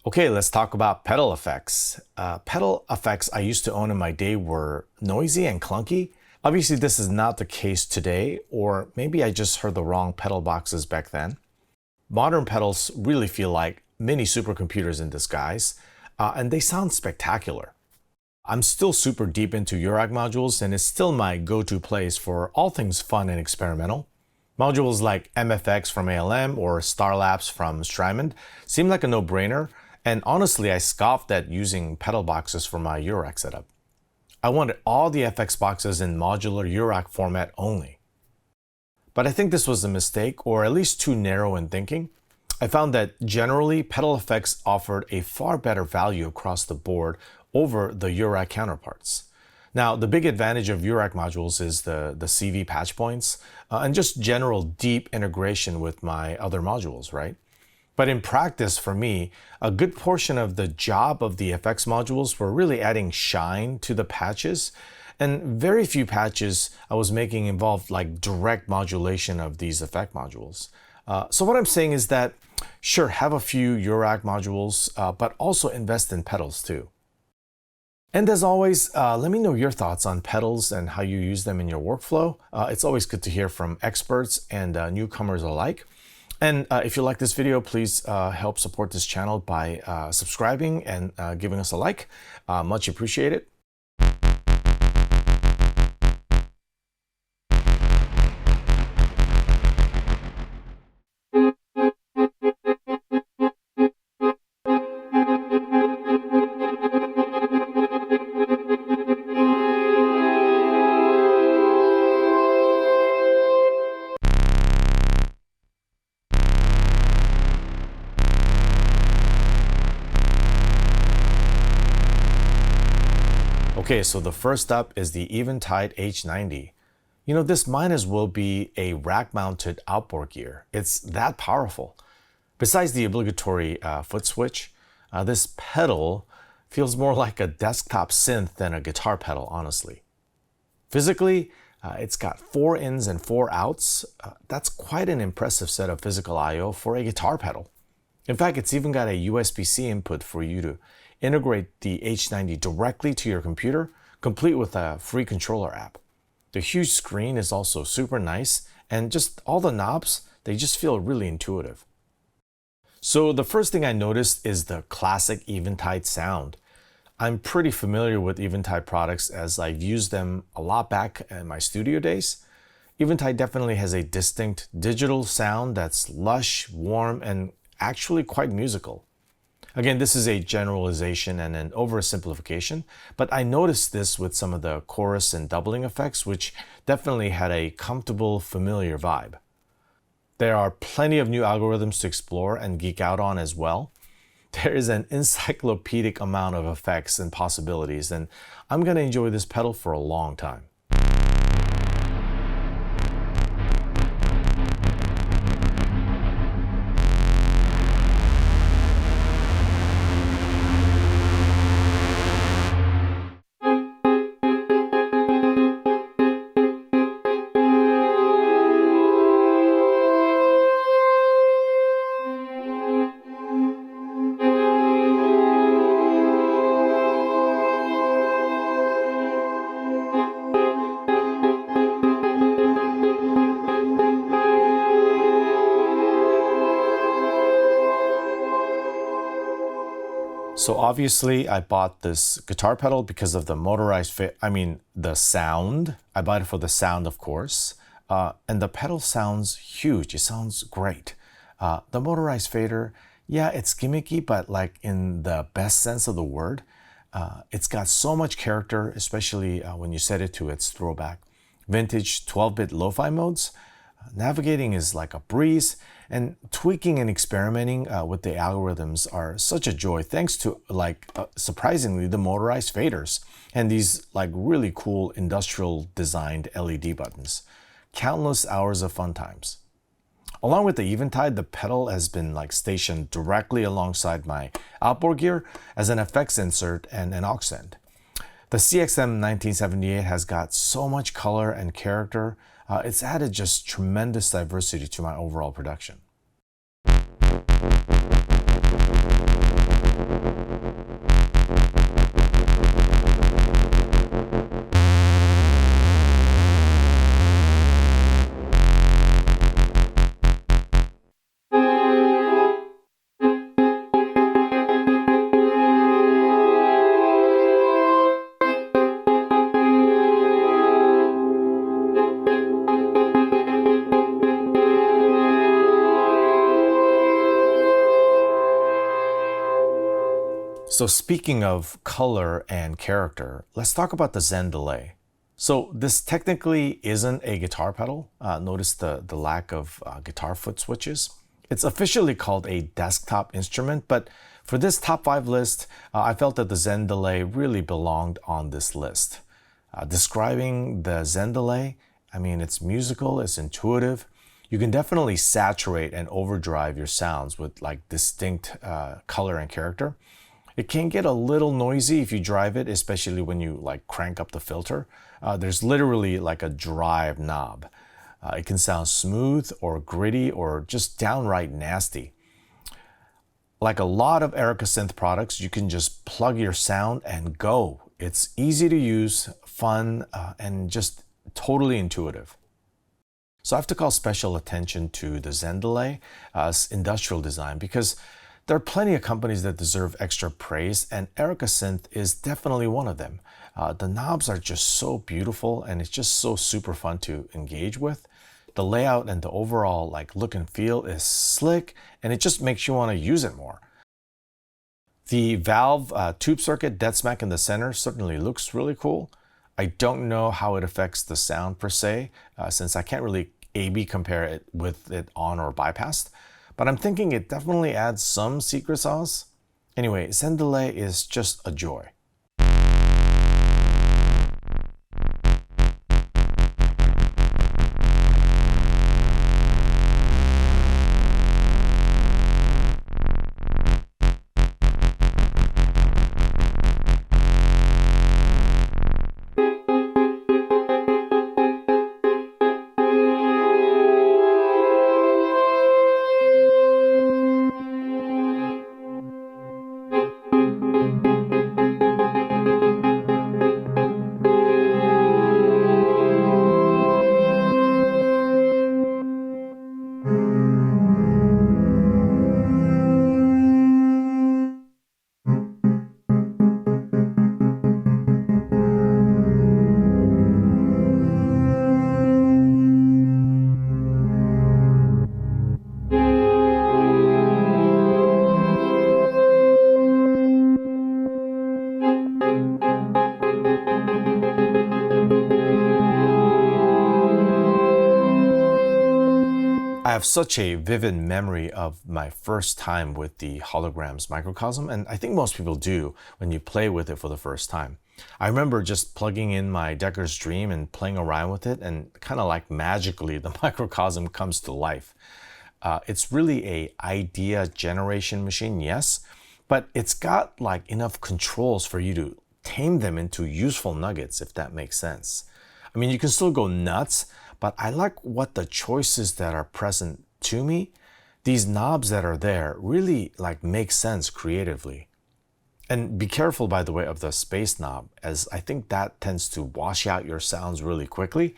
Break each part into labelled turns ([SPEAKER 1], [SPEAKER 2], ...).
[SPEAKER 1] Okay, let's talk about pedal effects. Pedal effects I used to own in my day were noisy and clunky. Obviously, this is not the case today, or maybe I just heard the wrong pedal boxes back then. Modern pedals really feel like mini supercomputers in disguise, and they sound spectacular. I'm still super deep into URAC modules, and it's still my go-to place for all things fun and experimental. Modules like MFX from ALM or Starlapse from Strymon seem like a no-brainer, and honestly, I scoffed at using pedal boxes for my URAC setup. I wanted all the FX boxes in modular URAC format only. But I think this was a mistake, or at least too narrow in thinking. I found that generally, pedal effects offered a far better value across the board over the URAC counterparts. Now, the big advantage of URAC modules is the CV patch points and just general deep integration with my other modules, right? But in practice, for me, a good portion of the job of the FX modules were really adding shine to the patches, and very few patches I was making involved like direct modulation of these effect modules. So what I'm saying is that, sure, have a few URAC modules, but also invest in pedals too. And as always, let me know your thoughts on pedals and how you use them in your workflow. It's always good to hear from experts and newcomers alike. And if you like this video, please help support this channel by subscribing and giving us a like. Much appreciated. Okay, so the first up is the Eventide H90. You know, this might as well be a rack-mounted outboard gear. It's that powerful. Besides the obligatory foot switch, this pedal feels more like a desktop synth than a guitar pedal, honestly. Physically, it's got 4 ins and 4 outs. That's quite an impressive set of physical I/O for a guitar pedal. In fact, it's even got a USB-C input for you to integrate the H90 directly to your computer, complete with a free controller app. The huge screen is also super nice, and just all the knobs, they just feel really intuitive. So the first thing I noticed is the classic Eventide sound. I'm pretty familiar with Eventide products as I've used them a lot back in my studio days. Eventide definitely has a distinct digital sound that's lush, warm, and actually quite musical. Again, this is a generalization and an oversimplification, but I noticed this with some of the chorus and doubling effects, which definitely had a comfortable, familiar vibe. There are plenty of new algorithms to explore and geek out on as well. There is an encyclopedic amount of effects and possibilities, and I'm going to enjoy this pedal for a long time. So obviously I bought this guitar pedal because of the motorized the sound. I bought it for the sound, of course. And the pedal sounds huge. It sounds great. The motorized fader, yeah, it's gimmicky, but like in the best sense of the word. It's got so much character, especially when you set it to its throwback vintage 12-bit lo-fi modes. Navigating is like a breeze, and tweaking and experimenting with the algorithms are such a joy thanks to surprisingly the motorized faders and these like really cool industrial designed LED buttons. Countless hours of fun times. Along with the Eventide, the pedal has been stationed directly alongside my outboard gear as an effects insert and an aux end. The CXM 1978 has got so much color and character. It's added just tremendous diversity to my overall production. So speaking of color and character, let's talk about the Zen delay. So this technically isn't a guitar pedal. Notice the lack of guitar foot switches. It's officially called a desktop instrument, but for this top 5 list, I felt that the Zen delay really belonged on this list. Describing the Zen delay, I mean, it's musical, it's intuitive. You can definitely saturate and overdrive your sounds with like distinct color and character. It can get a little noisy if you drive it, especially when you like crank up the filter. There's literally like a drive knob. It can sound smooth or gritty or just downright nasty. Like a lot of Erica synth products, you can just plug your sound and go. It's easy to use, fun, and just totally intuitive. So I have to call special attention to the Zen delay, industrial design, because there are plenty of companies that deserve extra praise, and Erica Synth is definitely one of them. The knobs are just so beautiful, and it's just so super fun to engage with. The layout and the overall like look and feel is slick, and it just makes you want to use it more. The valve tube circuit dead smack in the center certainly looks really cool. I don't know how it affects the sound per se, since I can't really A/B compare it with it on or bypassed. But I'm thinking it definitely adds some secret sauce. Anyway, Zen delay is just a joy. I have such a vivid memory of my first time with the Hologram's Microcosm, and I think most people do when you play with it for the first time. I remember just plugging in my Decker's Dream and playing around with it, and kind of like magically the microcosm comes to life. It's really a idea generation machine, yes, but it's got like enough controls for you to tame them into useful nuggets, if that makes sense. I mean, you can still go nuts, but I like what the choices that are present to me. These knobs that are there really like make sense creatively. And be careful, by the way, of the space knob, as I think that tends to wash out your sounds really quickly.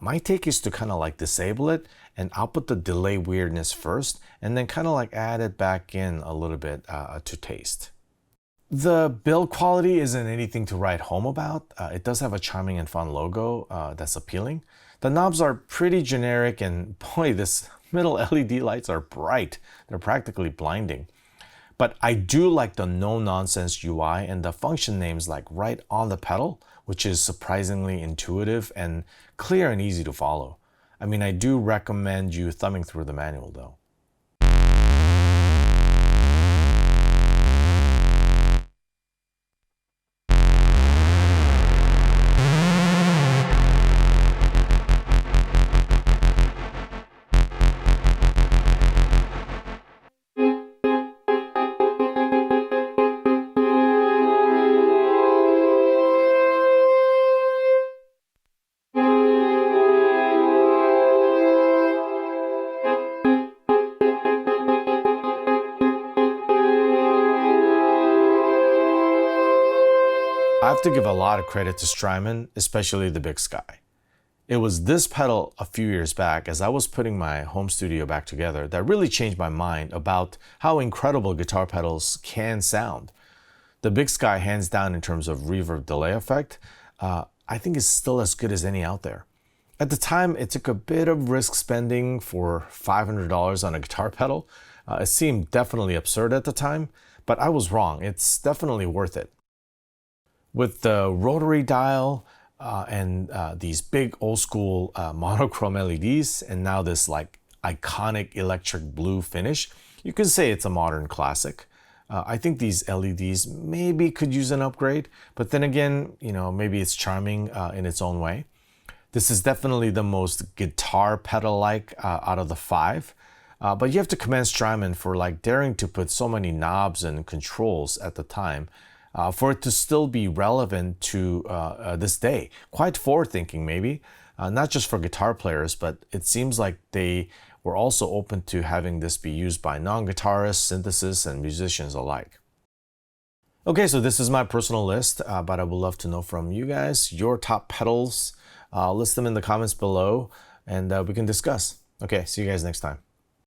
[SPEAKER 1] My take is to kind of like disable it, and I'll put the delay weirdness first, and then kind of like add it back in a little bit to taste. The build quality isn't anything to write home about. It does have a charming and fun logo that's appealing. The knobs are pretty generic, and boy, this middle LED lights are bright. They're practically blinding. But I do like the no-nonsense UI and the function names like right on the pedal, which is surprisingly intuitive and clear and easy to follow. I mean, I do recommend you thumbing through the manual though. I have to give a lot of credit to Strymon, especially the Big Sky. It was this pedal a few years back, as I was putting my home studio back together, that really changed my mind about how incredible guitar pedals can sound. The Big Sky, hands down in terms of reverb delay effect, I think is still as good as any out there. At the time, it took a bit of risk spending for $500 on a guitar pedal. It seemed definitely absurd at the time, but I was wrong. It's definitely worth it. With the rotary dial and these big old school monochrome LEDs, and now this like iconic electric blue finish, you could say it's a modern classic. I think these LEDs maybe could use an upgrade, but then again, you know, maybe it's charming in its own way. This is definitely the most guitar pedal-like out of the 5. But you have to commend Strymon for like daring to put so many knobs and controls at the time for it to still be relevant to this day. Quite forward-thinking maybe, not just for guitar players, but it seems like they were also open to having this be used by non-guitarists, synthesists, and musicians alike. Okay, so this is my personal list, but I would love to know from you guys your top pedals. List them in the comments below and we can discuss. Okay, see you guys next time.